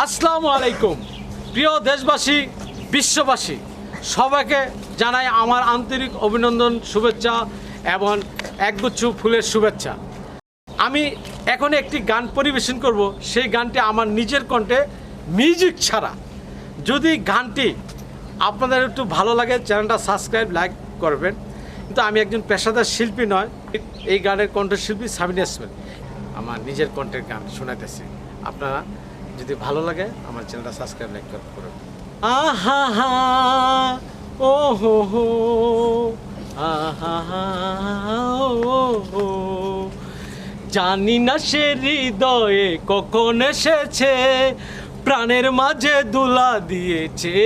আসসালামু আলাইকুম প্রিয় দেশবাসী, বিশ্ববাসী, সবাইকে জানাই আমার আন্তরিক অভিনন্দন, শুভেচ্ছা এবং একগুচ্ছ ফুলের শুভেচ্ছা। আমি এখন একটি গান পরিবেশন করব। সেই গানটি আমার নিজের কণ্ঠে, মিউজিক ছাড়া। যদি গানটি আপনাদের একটু ভালো লাগে, চ্যানেলটা সাবস্ক্রাইব, লাইক করবেন। কিন্তু আমি একজন পেশাদার শিল্পী নয়, এই গানের কণ্ঠশিল্পী সাবিনা ইসমাইল আমার নিজের কণ্ঠের গান শোনাইতেছে। আপনারা যদি ভালো লাগে আমার চ্যানেলটা সাবস্ক্রাইব, লাইক করবেন। আহা হা ও হো হো, আহা হা ও হো, জানি না সে হৃদয়ে কখন এসেছে, প্রাণের মাঝে দুলা দিয়েছে,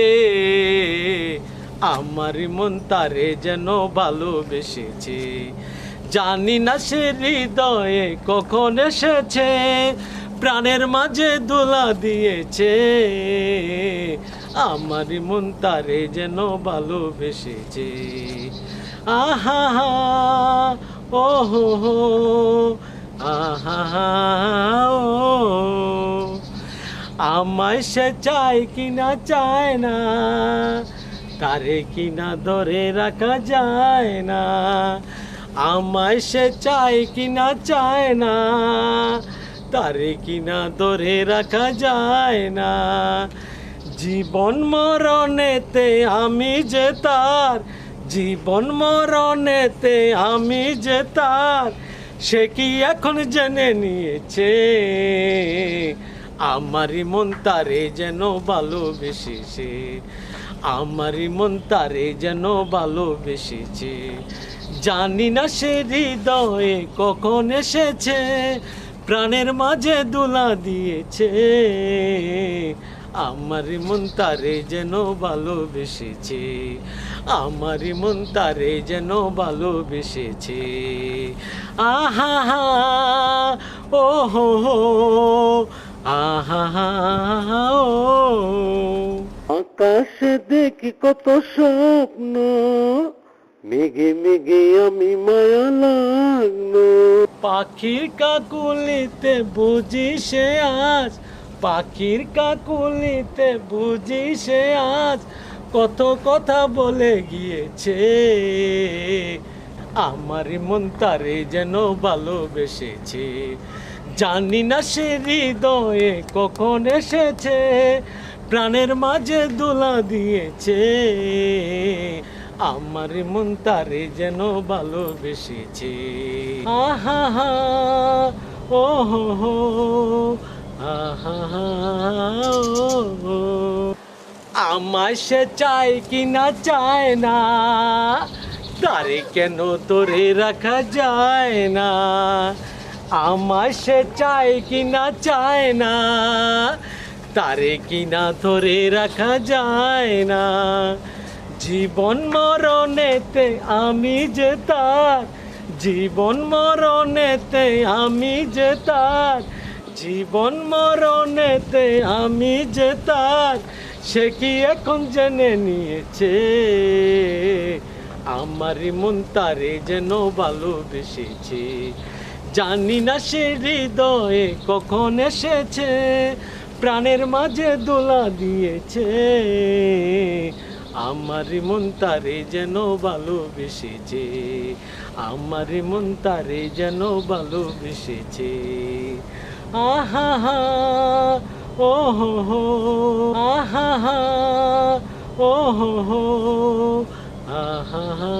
আমার মন তারে যেন ভালোবেসেছে। জানি না সে হৃদয়ে কখন এসেছে, প্রাণের মাঝে দোলা দিয়েছে, আমার মন তারে যেন ভালোবেসেছে। আহা হা ও হো হো, আহা হা ও, আমায় সে চায় কিনা চায় না, তারে কিনা ধরে রাখা যায় না। আমায় সে চায় কিনা চায় না, তারে কিনা ধরে রাখা যায় না। জীবন মরণেতে আমি যে তার, জীবন মরণেতে আমি যে তার, সে কি এখন জেনে নিয়েছে, আমারই মন তারে যেন ভালোবেসেছে, আমারই মন তারে যেন ভালোবেসেছে। জানি না সে হৃদয়ে কখন এসেছে, প্রাণের মাঝে দোলা দিয়েছে, আমারই মন তারে যেন ভালোবেসেছে, আমারই মন তারে যেন ভালোবেসেছে। আহা হা ও হো হো, আহা হা ও। আকাশে দেখি কত স্বপ্ন, মেঘে মেঘে আমি মায়া লাগলো। পাখির কাকুলিতে বুঝি সে আজ, পাখির কাকুলিতে বুঝি সে আজ, কত কথা বলে গিয়েছে, আমার মন তারে যেন ভালোবেসেছে। জানি না সে হৃদয়ে কখন এসেছে, প্রাণের মাঝে দোলা দিয়েছে, আমার মন তারে যেন ভালোবেসেছে। আহা হা ও হো হো, আহা হা ও হো, আমায় সে চায় কিনা চায় না, তারে কেন তোরে রাখা যায় না। আমায় সে চায় কিনা চায় না, তারে কিনা ধরে রাখা যায় না। জীবন মরণেতে আমি যে তার, জীবন মরণেতে আমি যে তার, জীবন মরণেতে আমি যে তার, সে কি এখন জেনে নিয়েছে, আমারই মন তারে যেন ভালোবেসেছে। জানি না সে হৃদয়ে কখন এসেছে, প্রাণের মাঝে দোলা দিয়েছে, আমারই মন তারে যেন ভালোবেসেছে, আমারই মন তারে যেন ভালোবেসেছে। আহা হা ও হো হো, আহা হা ও হো হো, আহা হা।